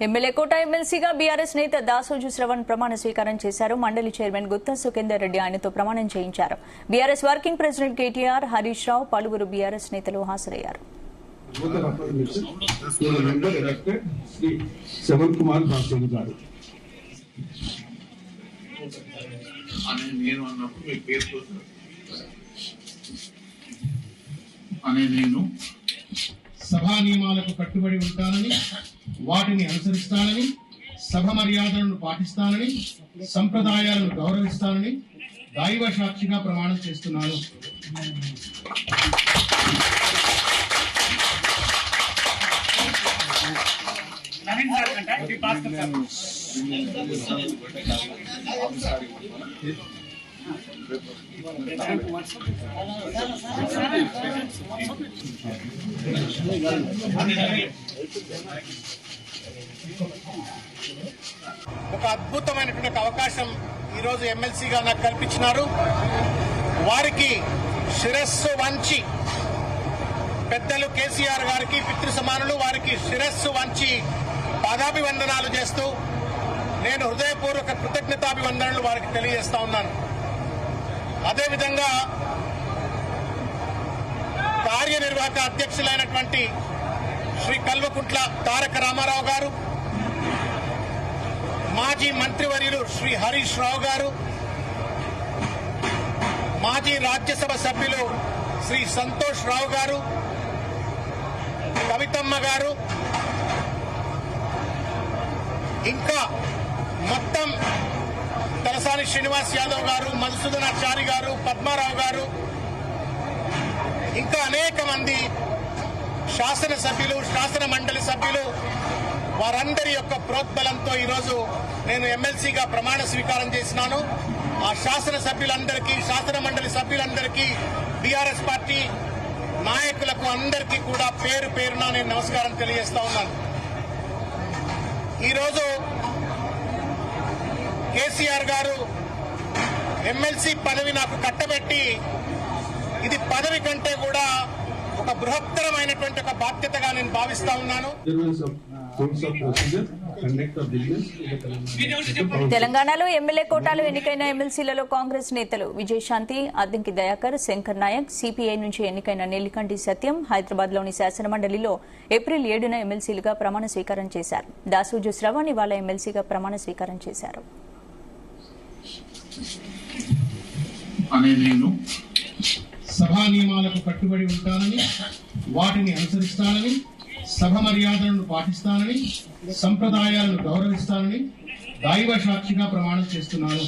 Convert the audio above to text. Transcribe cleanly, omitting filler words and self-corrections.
MLA కోట ఎమ్మెల్సీగా BRS నేత దాసోజు శ్రవణ్ ప్రమాణ స్వీకారం చేశారు. మండలి చైర్మన్ గుత్తా సుఖేందర్ రెడ్డి ఆయనతో ప్రమాణం చేయించారు. బీఆర్ఎస్ వర్కింగ్ ప్రెసిడెంట్ కేటీఆర్, హరీష్ రావు, పలువురు బీఆర్ఎస్ నేతలు హాజరయ్యారు. సభా నియమాలకు కట్టుబడి ఉంటానని, వాటిని అనుసరిస్తానని, సభ మర్యాదలను పాటిస్తానని, సంప్రదాయాలను గౌరవిస్తానని దైవ సాక్షిగా ప్రమాణం చేస్తున్నాను. ఒక అద్భుతమైనటువంటి అవకాశం ఈరోజు ఎమ్మెల్సీగా నాకు కల్పించినారు. వారికి శిరస్సు వంచి, పెద్దలు కేసీఆర్ గారికి పితృ సమానులు, వారికి శిరస్సు వంచి పాదాభివందనాలు చేస్తూ నేను హృదయపూర్వక కృతజ్ఞతాభివందనలు వారికి తెలియజేస్తా ఉన్నాను. అదేవిధంగా కార్యనిర్వాహక అధ్యక్షులైనటువంటి శ్రీ కల్వకుంట్ల తారక రామారావు గారు, మాజీ మంత్రివర్యులు శ్రీ హరీష్ రావు గారు, మాజీ రాజ్యసభ సభ్యులు శ్రీ సంతోష్ రావు గారు, కవితమ్మ గారు, ఇంకా మొత్తం తలసాని శ్రీనివాస్ యాదవ్ గారు, మధుసూదనాచారి గారు, పద్మారావు గారు, ఇంకా అనేక మంది శాసనసభ్యులు, శాసన మండలి సభ్యులు, వారందరి యొక్క ప్రోద్బలంతో ఈరోజు నేను ఎమ్మెల్సీగా ప్రమాణ స్వీకారం చేసినాను. ఆ శాసనసభ్యులందరికీ, శాసన మండలి సభ్యులందరికీ, బీఆర్ఎస్ పార్టీ నాయకులకు అందరికీ కూడా పేరు పేరున నేను నమస్కారం తెలియజేస్తా ఉన్నాను. ఈరోజు కేసీఆర్ గారు ఎమ్మెల్సీ పదవి నాకు కట్టబెట్టి, ఇది పదవి కంటే కూడా ఒక బృహత్తరమైనటువంటి ఒక బాధ్యతగా నేను భావిస్తా ఉన్నాను. తెలంగాణలో ఎమ్మెల్యే కోటాలో ఎన్నికైన ఎమ్మెల్సీలలో కాంగ్రెస్ నేతలు విజయశాంతి, అద్దంకి దయాకర్, శంకర్ నాయక్, సిపిఐ నుంచి ఎన్నికైన నెల్లికంటి సత్యం హైదరాబాద్ లోని శాసనమండలిలో ఏప్రిల్ 7న ఎమ్మెల్సీలుగా ప్రమాణ స్వీకారం చేశారు. దాసోజు శ్రవణ్ ఇవాళ ఎమ్మెల్సీగా ప్రమాణ స్వీకారం చేశారు. సభా నియమాలకు కట్టుబడి ఉంటానని, వాటిని అనుసరిస్తానని, సభ మర్యాదలను పాటిస్తానని, సంప్రదాయాలను గౌరవిస్తానని దైవ సాక్షిగా ప్రమాణం చేస్తున్నాను.